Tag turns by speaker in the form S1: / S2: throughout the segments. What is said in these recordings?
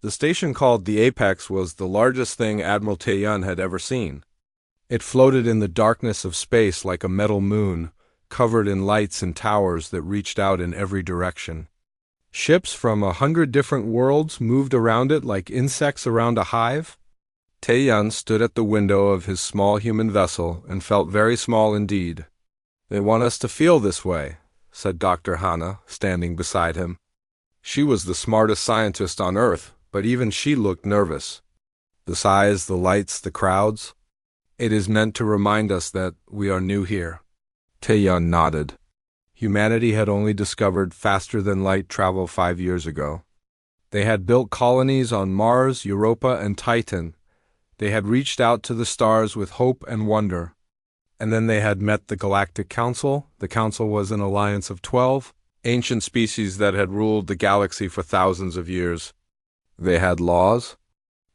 S1: The station called the Apex was the largest thing Admiral Taeyun had ever seen. It floated in the darkness of space like a metal moon, covered in lights and towers that reached out in every direction. Ships from 100 different worlds moved around it like insects around a hive. Taeyun stood at the window of his small human vessel and felt very small indeed. "They want us to feel this way," said Dr. Hana, standing beside him. She was the smartest scientist on Earth, but even she looked nervous. The size, the lights, the crowds. "It is meant to remind us that we are new here." Taeyun nodded. Humanity had only discovered faster-than-light travel 5 years ago. They had built colonies on Mars, Europa, and Titan. They had reached out to the stars with hope and wonder. And then they had met the Galactic Council. The Council was an alliance of 12 ancient species that had ruled the galaxy for thousands of years. They had laws.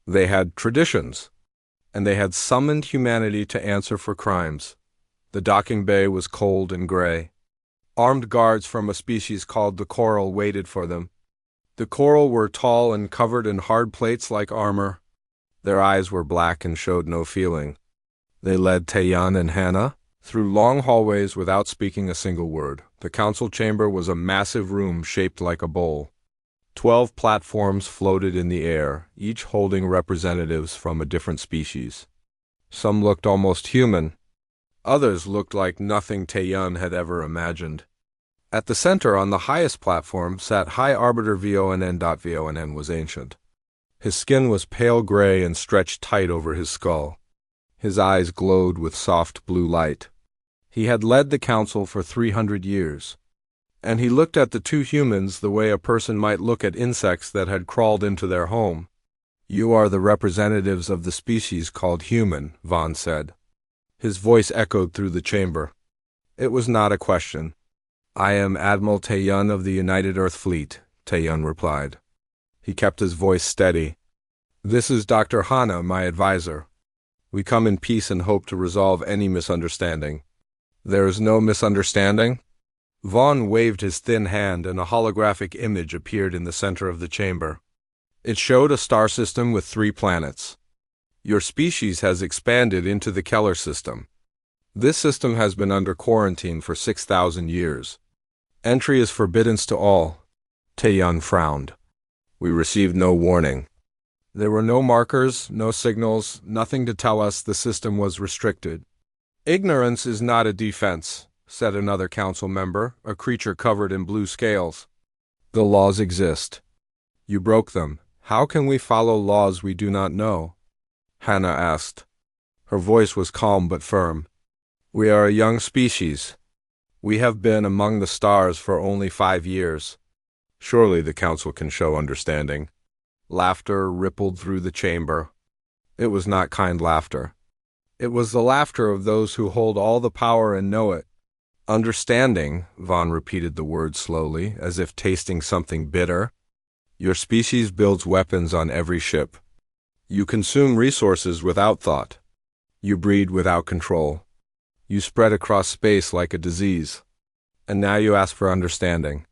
S1: They had traditions. And they had summoned humanity to answer for crimes. The docking bay was cold and gray. Armed guards from a species called the coral waited for them. The coral were tall and covered in hard plates like armor. Their eyes were black and showed no feeling. They led Taeyun and Hana through long hallways without speaking a single word. The council chamber was a massive room shaped like a bowl. 12 platforms floated in the air, each holding representatives from a different species. Some looked almost human. Others looked like nothing Taeyun had ever imagined. At the center, on the highest platform, sat High Arbiter VONN. VONN was ancient. His skin was pale gray and stretched tight over his skull. His eyes glowed with soft blue light. He had led the council for 300 years. And he looked at the two humans the way a person might look at insects that had crawled into their home. "You are the representatives of the species called human," Vaughn said. His voice echoed through the chamber. It was not a question. "I am Admiral Taeyun of the United Earth Fleet," Taeyun replied. He kept his voice steady. "This is Dr. Hana, my advisor. We come in peace and hope to resolve any misunderstanding." "There is no misunderstanding?" Vaughn waved his thin hand and a holographic image appeared in the center of the chamber. It showed a star system with 3 planets. "Your species has expanded into the Keller system. This system has been under quarantine for 6,000 years. Entry is forbidden to all." Taeyun frowned. "We received no warning. There were no markers, no signals, nothing to tell us the system was restricted." "Ignorance is not a defense," said another council member, a creature covered in blue scales. "The laws exist. You broke them. How can we follow laws we do not know?" Hana asked. Her voice was calm but firm. "We are a young species. We have been among the stars for only 5 years. Surely the council can show understanding." Laughter rippled through the chamber. It was not kind laughter. It was the laughter of those who hold all the power and know it. "Understanding," Vaughn repeated the word slowly, as if tasting something bitter. "Your species builds weapons on every ship. You consume resources without thought. You breed without control. You spread across space like a disease. And now you ask for understanding."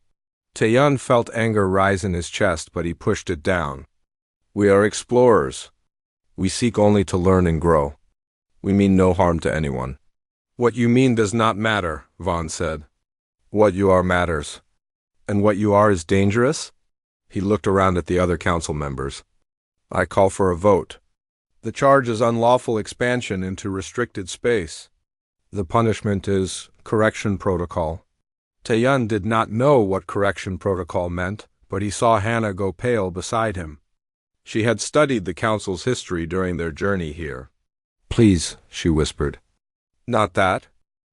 S1: Taeyun felt anger rise in his chest, but he pushed it down. "We are explorers. We seek only to learn and grow. We mean no harm to anyone." "What you mean does not matter," Vaughn said. "What you are matters. And what you are is dangerous?" He looked around at the other council members. "I call for a vote. The charge is unlawful expansion into restricted space. The punishment is correction protocol." Taeyun did not know what correction protocol meant, but he saw Hana go pale beside him. She had studied the council's history during their journey here. "Please," she whispered. "Not that."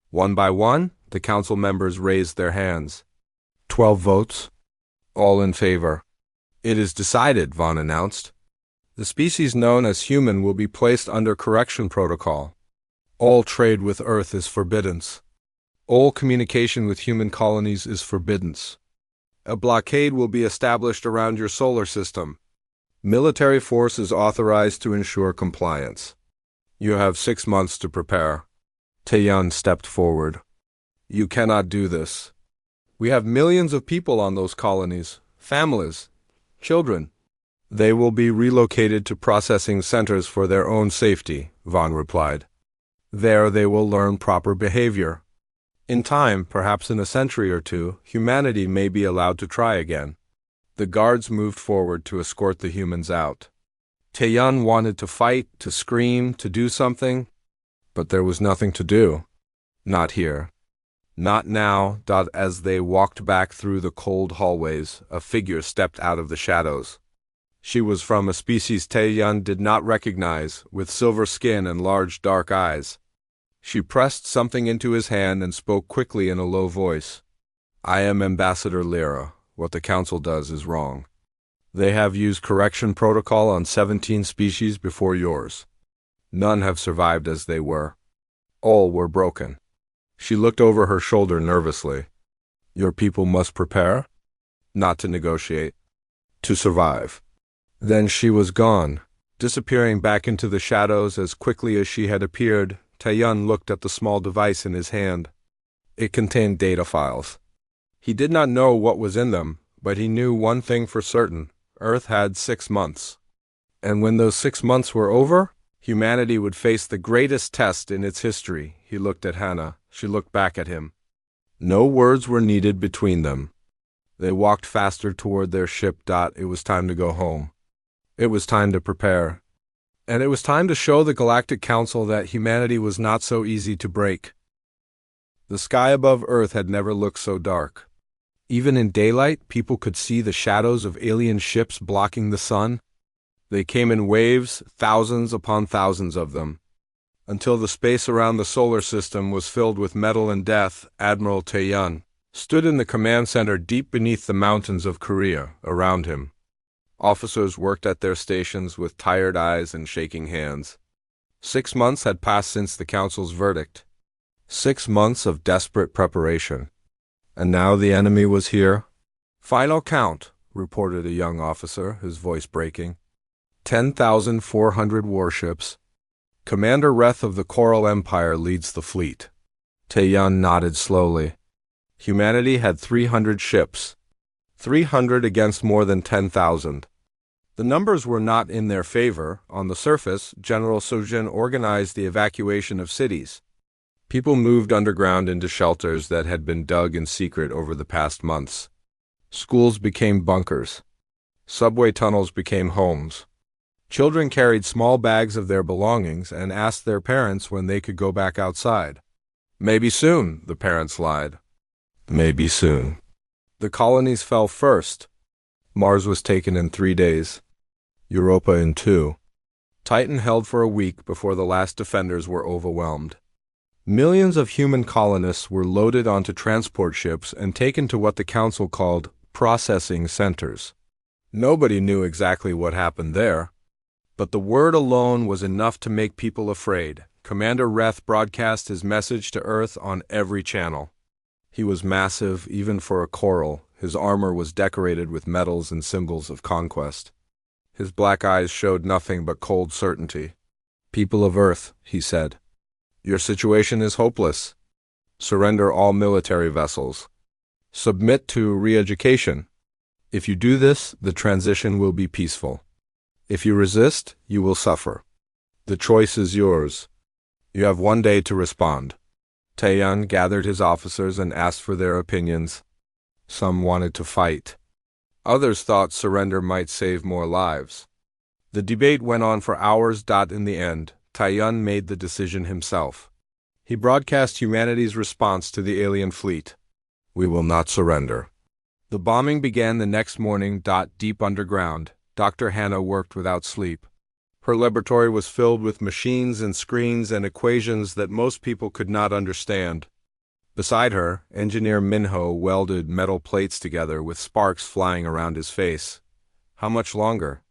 S1: One by one, the council members raised their hands. 12 votes. All in favor. "It is decided," Vaughn announced. "The species known as human will be placed under correction protocol. All trade with Earth is forbidden. All communication with human colonies is forbidden. A blockade will be established around your solar system. Military force is authorized to ensure compliance. You have 6 months to prepare." Taeyun stepped forward. "You cannot do this. We have millions of people on those colonies, families, children. They will be relocated to processing centers for their own safety, Vaughn replied. There they will learn proper behavior. In time, perhaps in a century or two, humanity may be allowed to try again. The guards moved forward to escort the humans out. Taeyun wanted to fight, to scream, to do something, but there was nothing to do. Not here. Not now. As they walked back through the cold hallways, a figure stepped out of the shadows. She was from a species Taeyun did not recognize, with silver skin and large dark eyes. She pressed something into his hand and spoke quickly in a low voice. I am Ambassador Lyra. What the Council does is wrong. They have used correction protocol on 17 species before yours. None have survived as they were. All were broken. She looked over her shoulder nervously. Your people must prepare? Not to negotiate. To survive. Then she was gone, disappearing back into the shadows as quickly as she had appeared. Taeyun looked at the small device in his hand. It contained data files. He did not know what was in them, but he knew one thing for certain. Earth had 6 months. And when those 6 months were over, humanity would face the greatest test in its history. He looked at Hannah. She looked back at him. No words were needed between them. They walked faster toward their ship. It was time to go home. It was time to prepare. And it was time to show the Galactic Council that humanity was not so easy to break. The sky above Earth had never looked so dark. Even in daylight, people could see the shadows of alien ships blocking the sun. They came in waves, thousands upon thousands of them. Until the space around the solar system was filled with metal and death, Admiral Taeyun stood in the command center deep beneath the mountains of Korea around him. Officers worked at their stations with tired eyes and shaking hands. 6 months had passed since the Council's verdict. 6 months of desperate preparation. And now the enemy was here. Final count, reported a young officer, his voice breaking. 10,400 warships. Commander Reth of the Coral Empire leads the fleet. Taeyun nodded slowly. Humanity had 300 ships. 300 against more than 10,000. The numbers were not in their favor. On the surface, General Sojin organized the evacuation of cities. People moved underground into shelters that had been dug in secret over the past months. Schools became bunkers. Subway tunnels became homes. Children carried small bags of their belongings and asked their parents when they could go back outside. Maybe soon, the parents lied. Maybe soon. The colonies fell first. Mars was taken in 3 days. Europa in 2. Titan held for a week before the last defenders were overwhelmed. Millions of human colonists were loaded onto transport ships and taken to what the Council called processing centers. Nobody knew exactly what happened there, but the word alone was enough to make people afraid. Commander Reth broadcast his message to Earth on every channel. He was massive, even for a coral. His armor was decorated with medals and symbols of conquest. His black eyes showed nothing but cold certainty. People of Earth, he said, your situation is hopeless. Surrender all military vessels. Submit to re-education. If you do this, the transition will be peaceful. If you resist, you will suffer. The choice is yours. You have 1 day to respond. Taeyun gathered his officers and asked for their opinions. Some wanted to fight. Others thought surrender might save more lives. The debate went on for hours. In the end, Taeyun made the decision himself. He broadcast humanity's response to the alien fleet. We will not surrender. The bombing began the next morning. Deep underground, Dr. Hannah worked without sleep. Her laboratory was filled with machines and screens and equations that most people could not understand. Beside her, Engineer Minho welded metal plates together with sparks flying around his face. How much longer?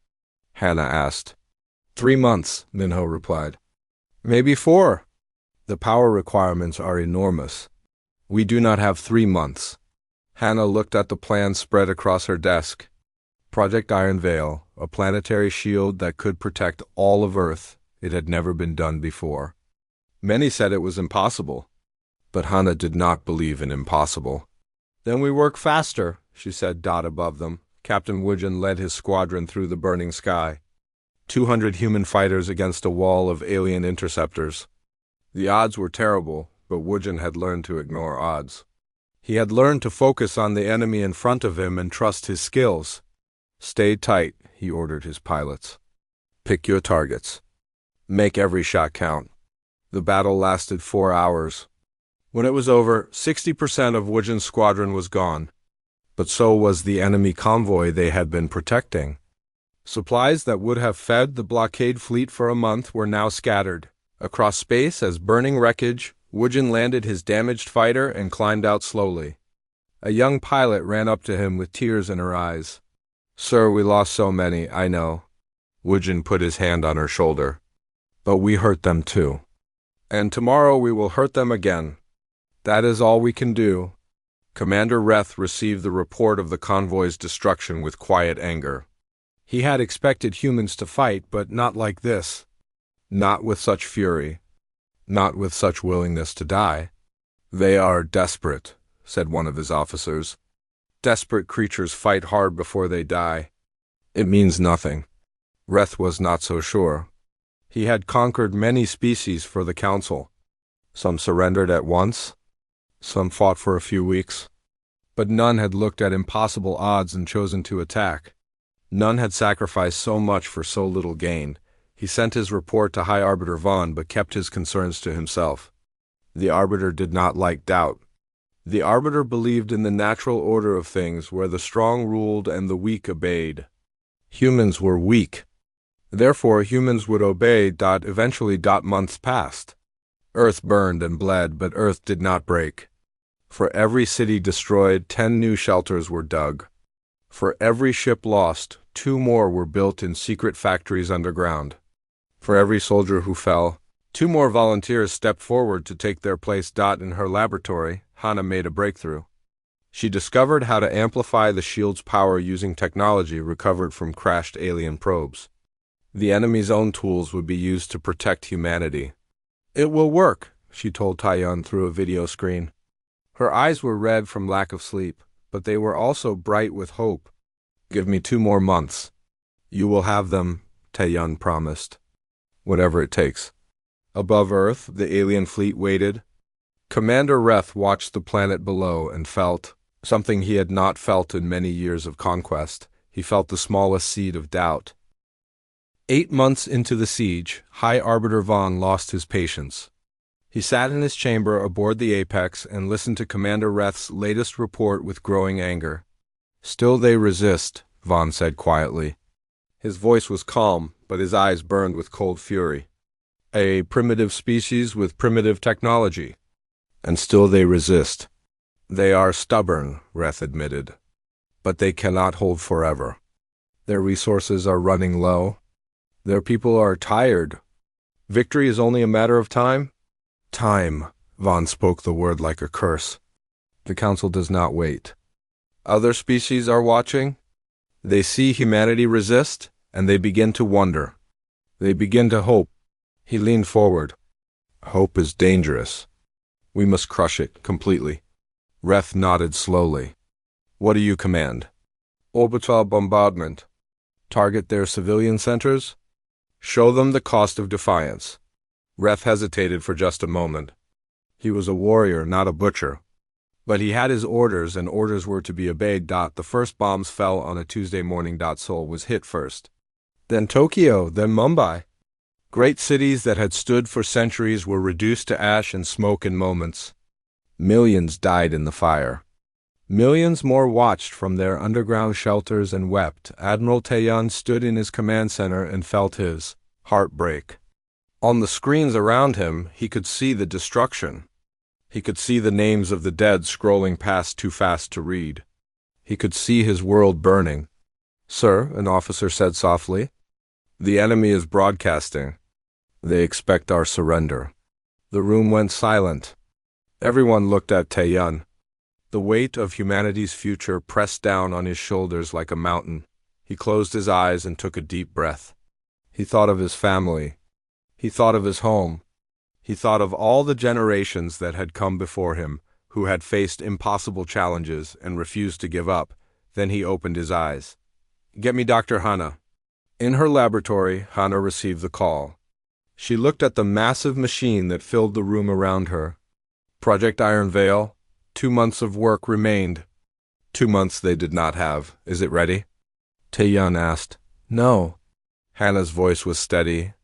S1: Hannah asked. 3 months, Minho replied. Maybe 4. The power requirements are enormous. We do not have 3 months. Hannah looked at the plan spread across her desk. Project Iron Veil, a planetary shield that could protect all of Earth. It had never been done before. Many said it was impossible. But Hannah did not believe in impossible. Then we work faster, she said. Above them, Captain Wujin led his squadron through the burning sky. 200 human fighters against a wall of alien interceptors. The odds were terrible, but Wujin had learned to ignore odds. He had learned to focus on the enemy in front of him and trust his skills. Stay tight, he ordered his pilots. Pick your targets. Make every shot count. The battle lasted 4 hours. When it was over, 60% of Wujin's squadron was gone. But so was the enemy convoy they had been protecting. Supplies that would have fed the blockade fleet for a month were now scattered. Across space as burning wreckage, Wujin landed his damaged fighter and climbed out slowly. A young pilot ran up to him with tears in her eyes. "Sir, we lost so many, I know." Wujin put his hand on her shoulder. "But we hurt them too. And tomorrow we will hurt them again. That is all we can do." Commander Reth received the report of the convoy's destruction with quiet anger. He had expected humans to fight, but not like this. Not with such fury. Not with such willingness to die. "They are desperate," said one of his officers. "Desperate creatures fight hard before they die." It means nothing. Reth was not so sure. He had conquered many species for the Council. Some surrendered at once. Some fought for a few weeks. But none had looked at impossible odds and chosen to attack. None had sacrificed so much for so little gain. He sent his report to High Arbiter Vaughn, but kept his concerns to himself. The Arbiter did not like doubt. The Arbiter believed in the natural order of things, where the strong ruled and the weak obeyed. Humans were weak. Therefore humans would obey. Eventually. Months passed. Earth burned and bled, but Earth did not break. For every city destroyed, 10 new shelters were dug. For every ship lost, 2 more were built in secret factories underground. For every soldier who fell, 2 more volunteers stepped forward to take their place. In her laboratory, Hana made a breakthrough. She discovered how to amplify the shield's power using technology recovered from crashed alien probes. The enemy's own tools would be used to protect humanity. "It will work," she told Taiyun through a video screen. Her eyes were red from lack of sleep, but they were also bright with hope. "Give me 2 more months. You will have them," Taiyun promised. "Whatever it takes." Above Earth, the alien fleet waited. Commander Reth watched the planet below and felt something he had not felt in many years of conquest. He felt the smallest seed of doubt. 8 months into the siege, High Arbiter Vaughn lost his patience. He sat in his chamber aboard the Apex and listened to Commander Reth's latest report with growing anger. "Still they resist," Vaughn said quietly. His voice was calm, but his eyes burned with cold fury. "A primitive species with primitive technology. And still they resist." "They are stubborn," Reth admitted. "But they cannot hold forever. Their resources are running low. Their people are tired. Victory is only a matter of time." "Time," Vaughn spoke the word like a curse. "The Council does not wait. Other species are watching. They see humanity resist, and they begin to wonder. They begin to hope." He leaned forward. "Hope is dangerous. We must crush it completely." Reth nodded slowly. "What do you command?" "Orbital bombardment. Target their civilian centers. Show them the cost of defiance." Reth hesitated for just a moment. He was a warrior, not a butcher. But he had his orders, and orders were to be obeyed. The first bombs fell on a Tuesday morning. Seoul was hit first. Then Tokyo, then Mumbai. Great cities that had stood for centuries were reduced to ash and smoke in moments. Millions died in the fire. Millions more watched from their underground shelters and wept. Admiral Taeyun stood in his command center and felt his heart break. On the screens around him, he could see the destruction. He could see the names of the dead scrolling past too fast to read. He could see his world burning. "Sir," an officer said softly, "the enemy is broadcasting. They expect our surrender." The room went silent. Everyone looked at Taeyun. The weight of humanity's future pressed down on his shoulders like a mountain. He closed his eyes and took a deep breath. He thought of his family. He thought of his home. He thought of all the generations that had come before him, who had faced impossible challenges and refused to give up, Then he opened his eyes. "Get me Dr. Hana." In her laboratory, Hana received the call. She looked at the massive machine that filled the room around her. Project Iron Veil. 2 months of work remained. 2 months they did not have. Is it ready? Tae-yun asked. No. Hana's voice was steady.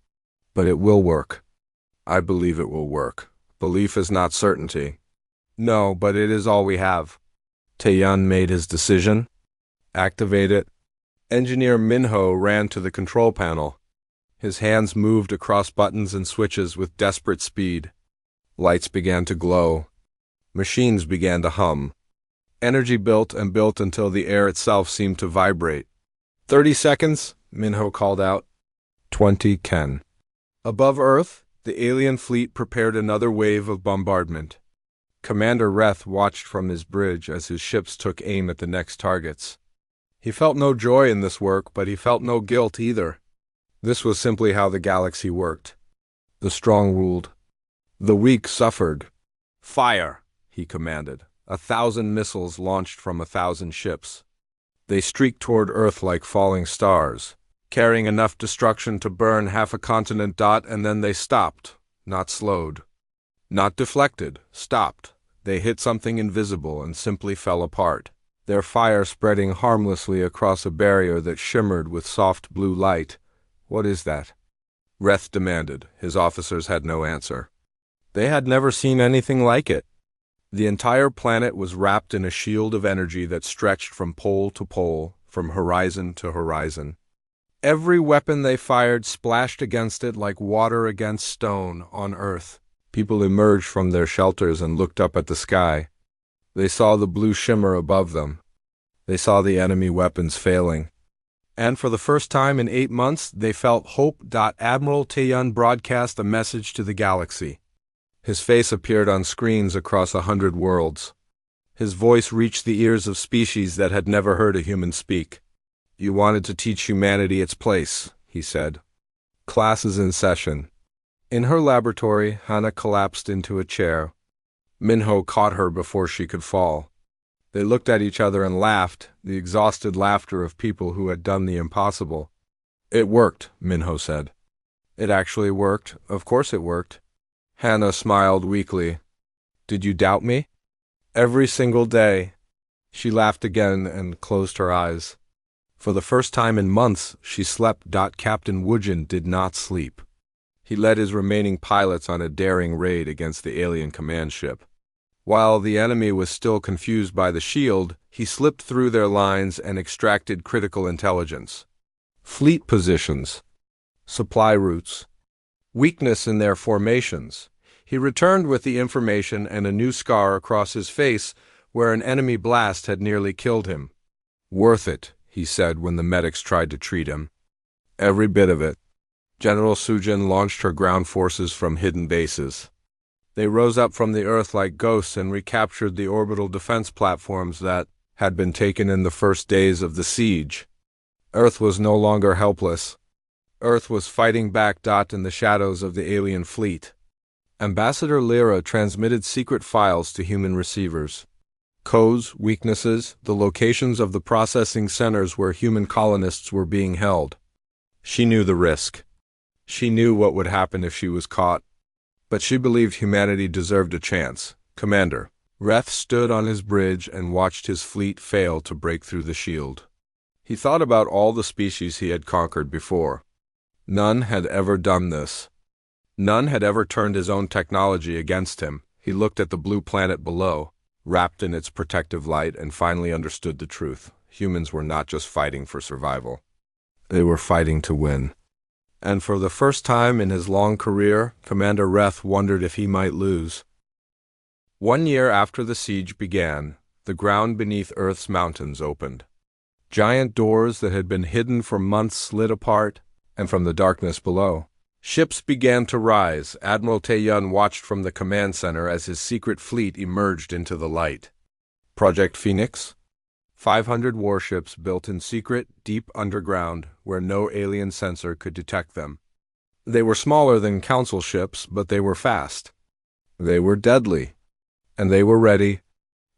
S1: But it will work. I believe it will work. Belief is not certainty. No, but it is all we have. Tae-yun made his decision. Activate it. Engineer Minho ran to the control panel. His hands moved across buttons and switches with desperate speed. Lights began to glow. Machines began to hum. Energy built and built until the air itself seemed to vibrate. 30 seconds, Minho called out. 20 Ken. Above Earth, the alien fleet prepared another wave of bombardment. Commander Reth watched from his bridge as his ships took aim at the next targets. He felt no joy in this work, but he felt no guilt either. This was simply how the galaxy worked. The strong ruled. The weak suffered. Fire, he commanded. 1,000 missiles launched from 1,000 ships. They streaked toward Earth like falling stars, carrying enough destruction to burn half a continent. And then they stopped, not slowed. Not deflected, stopped. They hit something invisible and simply fell apart, their fire spreading harmlessly across a barrier that shimmered with soft blue light. What is that? Reth demanded. His officers had no answer. They had never seen anything like it. The entire planet was wrapped in a shield of energy that stretched from pole to pole, from horizon to horizon. Every weapon they fired splashed against it like water against stone on Earth. People emerged from their shelters and looked up at the sky. They saw the blue shimmer above them. They saw the enemy weapons failing. And for the first time in 8 months, they felt hope. Admiral Tae-yun broadcast a message to the galaxy. His face appeared on screens across 100 worlds. His voice reached the ears of species that had never heard a human speak. You wanted to teach humanity its place, he said. Class is in session. In her laboratory, Hana collapsed into a chair. Minho caught her before she could fall. They looked at each other and laughed, the exhausted laughter of people who had done the impossible. It worked, Minho said. It actually worked. Of course it worked. Hana smiled weakly. Did you doubt me? Every single day. She laughed again and closed her eyes. For the first time in months, she slept. Captain Woojin did not sleep. He led his remaining pilots on a daring raid against the alien command ship. While the enemy was still confused by the shield, he slipped through their lines and extracted critical intelligence. Fleet positions. Supply routes. Weakness in their formations. He returned with the information and a new scar across his face where an enemy blast had nearly killed him. Worth it, he said when the medics tried to treat him. Every bit of it. General Sujin launched her ground forces from hidden bases. They rose up from the Earth like ghosts and recaptured the orbital defense platforms that had been taken in the first days of the siege. Earth was no longer helpless. Earth was fighting back. In the shadows of the alien fleet. Ambassador Lyra transmitted secret files to human receivers. Codes, weaknesses, the locations of the processing centers where human colonists were being held. She knew the risk. She knew what would happen if she was caught. But she believed humanity deserved a chance. Commander. Reth stood on his bridge and watched his fleet fail to break through the shield. He thought about all the species he had conquered before. None had ever done this. None had ever turned his own technology against him. He looked at the blue planet below, wrapped in its protective light, and finally understood the truth. Humans were not just fighting for survival. They were fighting to win. And for the first time in his long career, Commander Reth wondered if he might lose. 1 year after the siege began, the ground beneath Earth's mountains opened. Giant doors that had been hidden for months slid apart, and from the darkness below, ships began to rise. Admiral Tae-yun watched from the command center as his secret fleet emerged into the light. Project Phoenix? 500 warships built in secret, deep underground, where no alien sensor could detect them. They were smaller than council ships, but they were fast. They were deadly. And they were ready.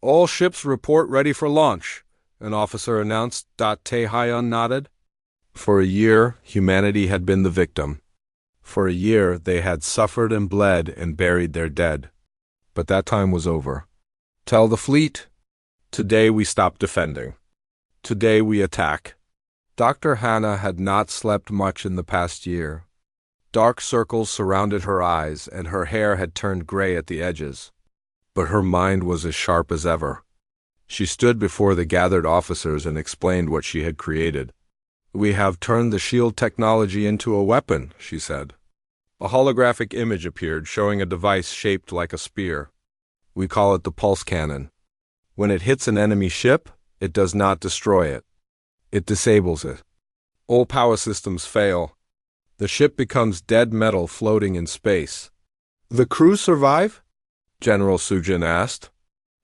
S1: All ships report ready for launch. an officer announced. Tae-hyun nodded. For a year, humanity had been the victim. For a year, they had suffered and bled and buried their dead. But that time was over. Tell the fleet, today we stop defending. Today we attack. Dr. Hannah had not slept much in the past year. Dark circles surrounded her eyes, and her hair had turned gray at the edges. But her mind was as sharp as ever. She stood before the gathered officers and explained what she had created. We have turned the shield technology into a weapon, she said. A holographic image appeared showing a device shaped like a spear. We call it the pulse cannon. When it hits an enemy ship, it does not destroy it. It disables it. All power systems fail. The ship becomes dead metal floating in space. The crew survive? General Sujin asked.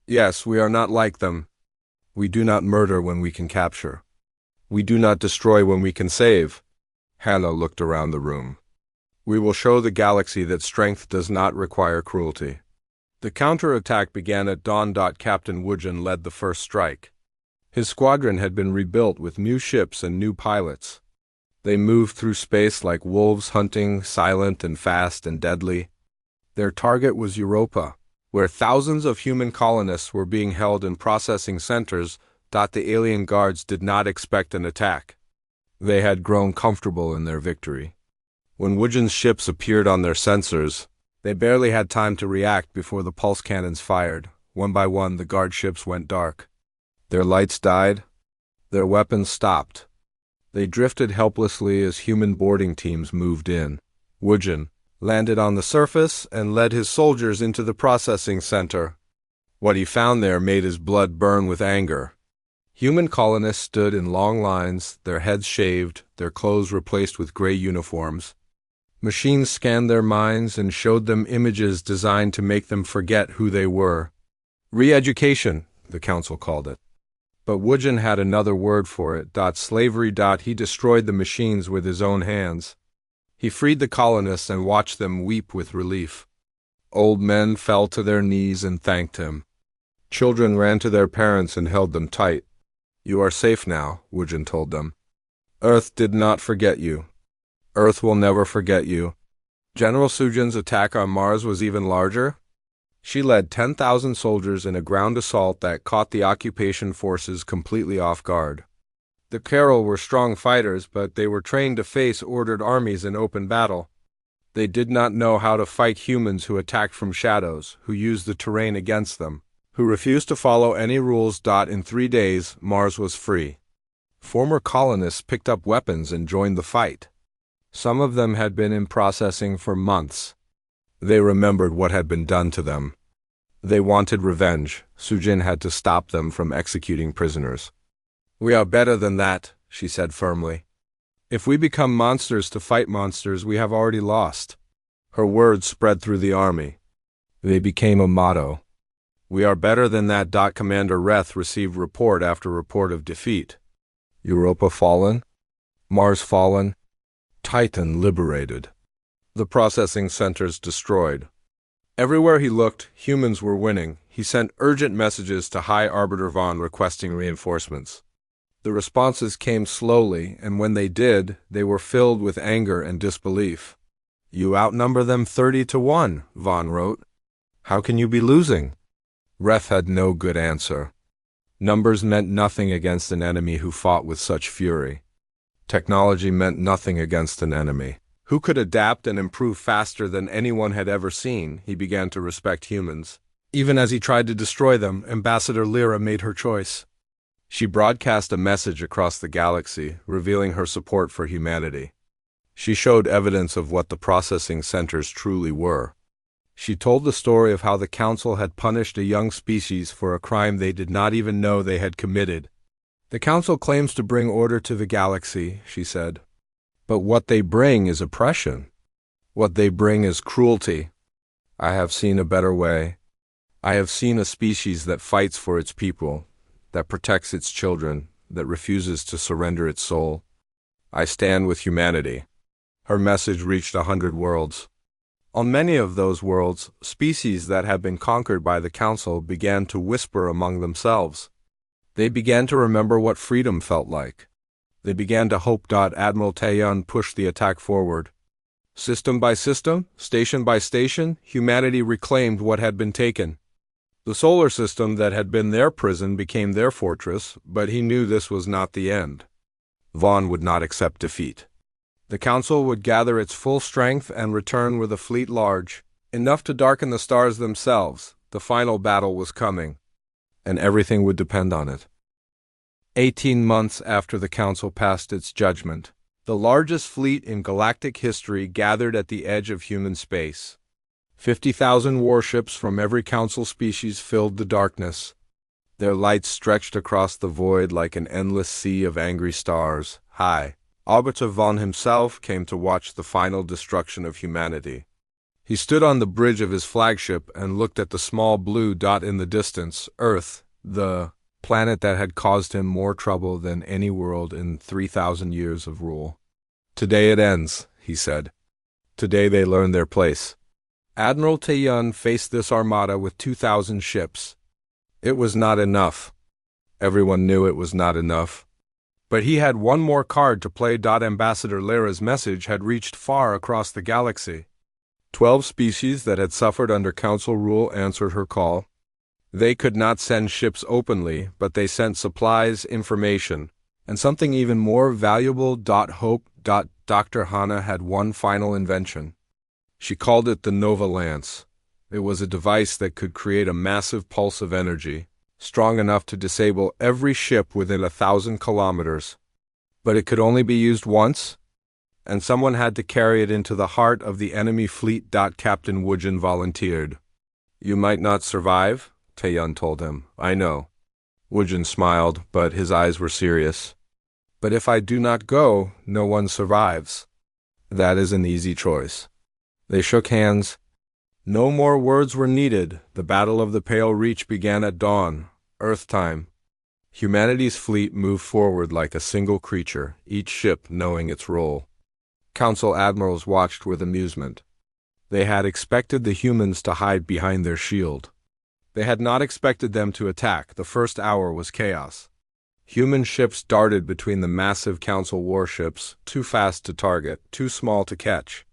S1: Yes, we are not like them. We do not murder when we can capture. We do not destroy when we can save. Hannah looked around the room. We will show the galaxy that strength does not require cruelty. The counterattack began at dawn. Captain Woojin led the first strike. His squadron had been rebuilt with new ships and new pilots. They moved through space like wolves hunting, silent and fast and deadly. Their target was Europa, where thousands of human colonists were being held in processing centers. The alien guards did not expect an attack. They had grown comfortable in their victory. When Woojin's ships appeared on their sensors, they barely had time to react before the pulse cannons fired. One by one, the guard ships went dark. Their lights died. Their weapons stopped. They drifted helplessly as human boarding teams moved in. Woojin landed on the surface and led his soldiers into the processing center. What he found there made his blood burn with anger. Human colonists stood in long lines, their heads shaved, their clothes replaced with gray uniforms. Machines scanned their minds and showed them images designed to make them forget who they were. Re-education, the council called it. But Woojin had another word for it. Slavery. He destroyed the machines with his own hands. He freed the colonists and watched them weep with relief. Old men fell to their knees and thanked him. Children ran to their parents and held them tight. You are safe now, Woojin told them. Earth did not forget you. Earth will never forget you. General Sujin's attack on Mars was even larger. She led 10,000 soldiers in a ground assault that caught the occupation forces completely off guard. The Carol were strong fighters, but they were trained to face ordered armies in open battle. They did not know how to fight humans who attacked from shadows, who used the terrain against them, who refused to follow any rules. In 3 days, Mars was free. Former colonists picked up weapons and joined the fight. Some of them had been in processing for months. They remembered what had been done to them. They wanted revenge. Sujin had to stop them from executing prisoners. We are better than that, she said firmly. If we become monsters to fight monsters, we have already lost. Her words spread through the army. They became a motto. We are better than that. Commander Reth received report after report of defeat. Europa fallen, Mars fallen, Titan liberated. The processing centers destroyed. Everywhere he looked, humans were winning. He sent urgent messages to High Arbiter Vaughn requesting reinforcements. The responses came slowly, and when they did, they were filled with anger and disbelief. You outnumber them 30-1, Vaughn wrote. How can you be losing? Ref had no good answer. Numbers meant nothing against an enemy who fought with such fury. Technology meant nothing against an enemy who could adapt and improve faster than anyone had ever seen. He began to respect humans. Even as he tried to destroy them, Ambassador Lyra made her choice. She broadcast a message across the galaxy, revealing her support for humanity. She showed evidence of what the processing centers truly were. She told the story of how the Council had punished a young species for a crime they did not even know they had committed. The Council claims to bring order to the galaxy, she said. But what they bring is oppression. What they bring is cruelty. I have seen a better way. I have seen a species that fights for its people, that protects its children, that refuses to surrender its soul. I stand with humanity. Her message reached 100 worlds. On many of those worlds, species that had been conquered by the Council began to whisper among themselves. They began to remember what freedom felt like. They began to hope. Admiral Taeyun pushed the attack forward. System by system, station by station, humanity reclaimed what had been taken. The solar system that had been their prison became their fortress, but he knew this was not the end. Vaughn would not accept defeat. The Council would gather its full strength and return with a fleet large, enough to darken the stars themselves. The final battle was coming, and everything would depend on it. 18 months after the Council passed its judgment, the largest fleet in galactic history gathered at the edge of human space. 50,000 warships from every Council species filled the darkness. Their lights stretched across the void like an endless sea of angry stars. Arbiter Vaughn himself came to watch the final destruction of humanity. He stood on the bridge of his flagship and looked at the small blue dot in the distance, Earth, the planet that had caused him more trouble than any world in 3,000 years of rule. "Today it ends," he said. "Today they learn their place." Admiral Taeyun faced this armada with 2,000 ships. It was not enough. Everyone knew it was not enough. But he had one more card to play. Ambassador Lyra's message had reached far across the galaxy. 12 species that had suffered under Council rule answered her call. They could not send ships openly, but they sent supplies, information, and something even more valuable. Hope. Dr. Hana had one final invention. She called it the Nova Lance. It was a device that could create a massive pulse of energy, strong enough to disable every ship within 1,000 kilometers. But it could only be used once, and someone had to carry it into the heart of the enemy fleet. Captain Woojin volunteered. "You might not survive," Taeyun told him. "I know." Woojin smiled, but his eyes were serious. "But if I do not go, no one survives." "That is an easy choice." They shook hands. No more words were needed. The Battle of the Pale Reach began at dawn, Earth time. Humanity's fleet moved forward like a single creature, each ship knowing its role. Council admirals watched with amusement. They had expected the humans to hide behind their shield. They had not expected them to attack. The first hour was chaos. Human ships darted between the massive Council warships, too fast to target, too small to catch.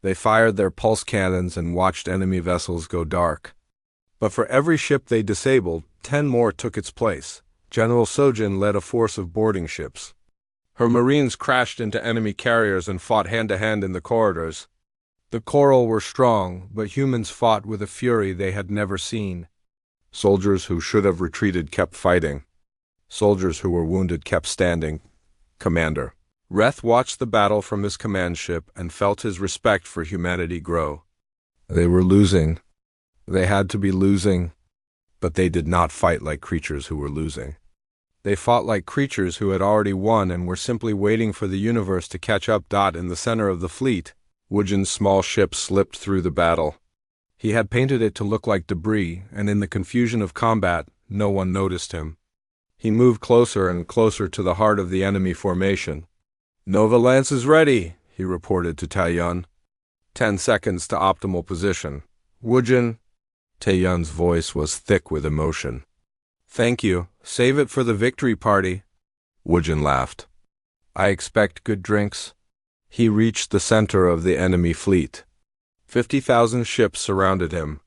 S1: They fired their pulse cannons and watched enemy vessels go dark. But for every ship they disabled, 10 more took its place. General Sojin led a force of boarding ships. Her Marines crashed into enemy carriers and fought hand-to-hand in the corridors. The Coral were strong, but humans fought with a fury they had never seen. Soldiers who should have retreated kept fighting. Soldiers who were wounded kept standing. Commander Reth watched the battle from his command ship and felt his respect for humanity grow. They were losing. They had to be losing. But they did not fight like creatures who were losing. They fought like creatures who had already won and were simply waiting for the universe to catch up. In the center of the fleet, Woojin's small ship slipped through the battle. He had painted it to look like debris, and in the confusion of combat, no one noticed him. He moved closer and closer to the heart of the enemy formation. "Nova Lance is ready," he reported to Taeyun. 10 seconds to optimal position. "Woojin." Taeyun's voice was thick with emotion. "Thank you. Save it for the victory party." Woojin laughed. "I expect good drinks." He reached the center of the enemy fleet. 50,000 ships surrounded him.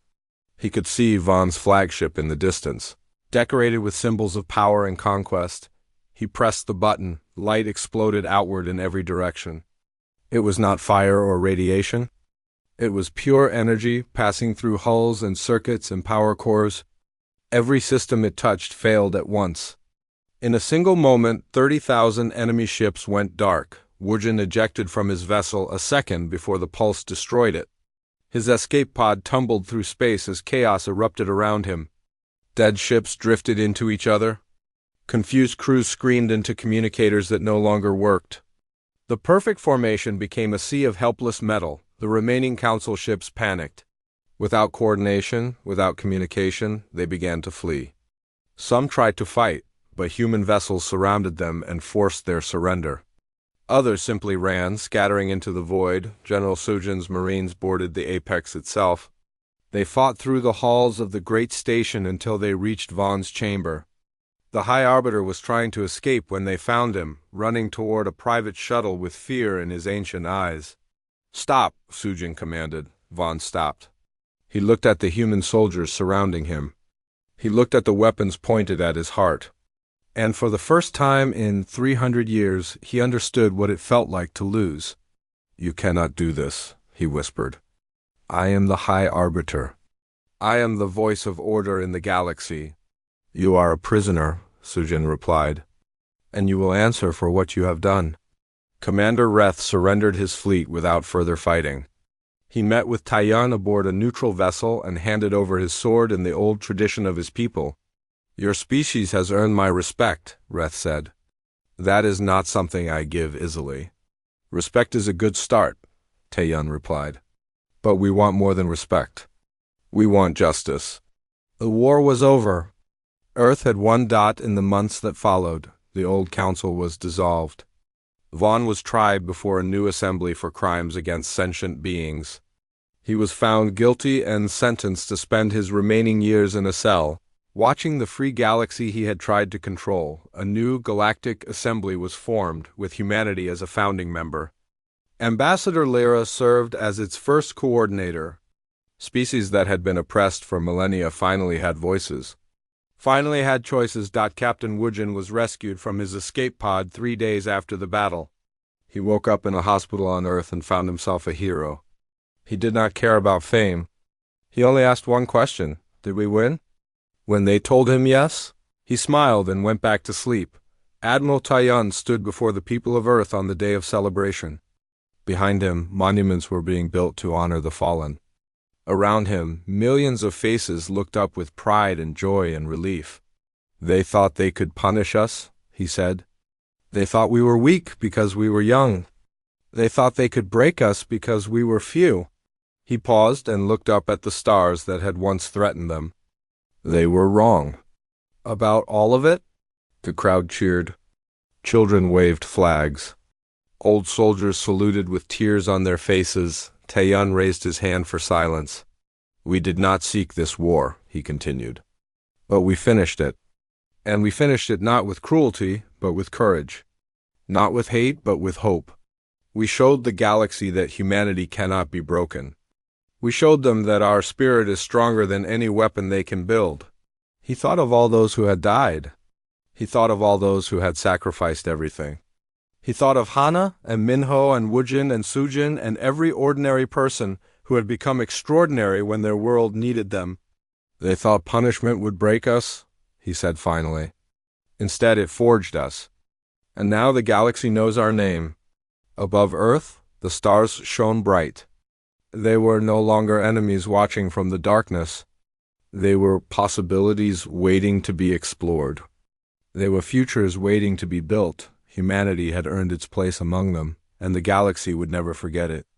S1: He could see Vaughn's flagship in the distance, decorated with symbols of power and conquest. He pressed the button. Light exploded outward in every direction. It was not fire or radiation. It was pure energy passing through hulls and circuits and power cores. Every system it touched failed at once. In a single moment, 30,000 enemy ships went dark. Woojin ejected from his vessel a second before the pulse destroyed it. His escape pod tumbled through space as chaos erupted around him. Dead ships drifted into each other. Confused crews screamed into communicators that no longer worked. The perfect formation became a sea of helpless metal. The remaining Council ships panicked. Without coordination, without communication, they began to flee. Some tried to fight, but human vessels surrounded them and forced their surrender. Others simply ran, scattering into the void. General Sojin's Marines boarded the apex itself. They fought through the halls of the great station until they reached Vaughn's chamber. The High Arbiter was trying to escape when they found him, running toward a private shuttle with fear in his ancient eyes. "Stop," Sujin commanded. Vaughn stopped. He looked at the human soldiers surrounding him. He looked at the weapons pointed at his heart. And for the first time in 300 years, he understood what it felt like to lose. "You cannot do this," he whispered. "I am the High Arbiter. I am the voice of order in the galaxy." "You are a prisoner," Sujin replied, "and you will answer for what you have done." Commander Reth surrendered his fleet without further fighting. He met with Taiyan aboard a neutral vessel and handed over his sword in the old tradition of his people. "Your species has earned my respect," Reth said. "That is not something I give easily." "Respect is a good start," Taiyan replied. "But we want more than respect. We want justice." The war was over. Earth had won. In the months that followed, the old council was dissolved. Vaughn was tried before a new assembly for crimes against sentient beings. He was found guilty and sentenced to spend his remaining years in a cell, watching the free galaxy he had tried to control. A new galactic assembly was formed, with humanity as a founding member. Ambassador Lyra served as its first coordinator. Species that had been oppressed for millennia finally had voices. Finally had choices. Captain Wujin was rescued from his escape pod 3 days after the battle. He woke up in a hospital on Earth and found himself a hero. He did not care about fame. He only asked one question: did we win? When they told him yes, he smiled and went back to sleep. Admiral Taiyan stood before the people of Earth on the day of celebration. Behind him, monuments were being built to honor the fallen. Around him, millions of faces looked up with pride and joy and relief. "They thought they could punish us," he said. "They thought we were weak because we were young. They thought they could break us because we were few." He paused and looked up at the stars that had once threatened them. They were wrong. "About all of it?" The crowd cheered. Children waved flags. Old soldiers saluted with tears on their faces. Taiyan raised his hand for silence. "We did not seek this war," he continued. "But we finished it. And we finished it not with cruelty, but with courage. Not with hate, but with hope. We showed the galaxy that humanity cannot be broken. We showed them that our spirit is stronger than any weapon they can build." He thought of all those who had died. He thought of all those who had sacrificed everything. He thought of Hana and Minho and Wujin and Sujin and every ordinary person who had become extraordinary when their world needed them. "They thought punishment would break us," he said finally. "Instead, it forged us. And now the galaxy knows our name." Above Earth, the stars shone bright. They were no longer enemies watching from the darkness. They were possibilities waiting to be explored. They were futures waiting to be built. Humanity had earned its place among them, and the galaxy would never forget it.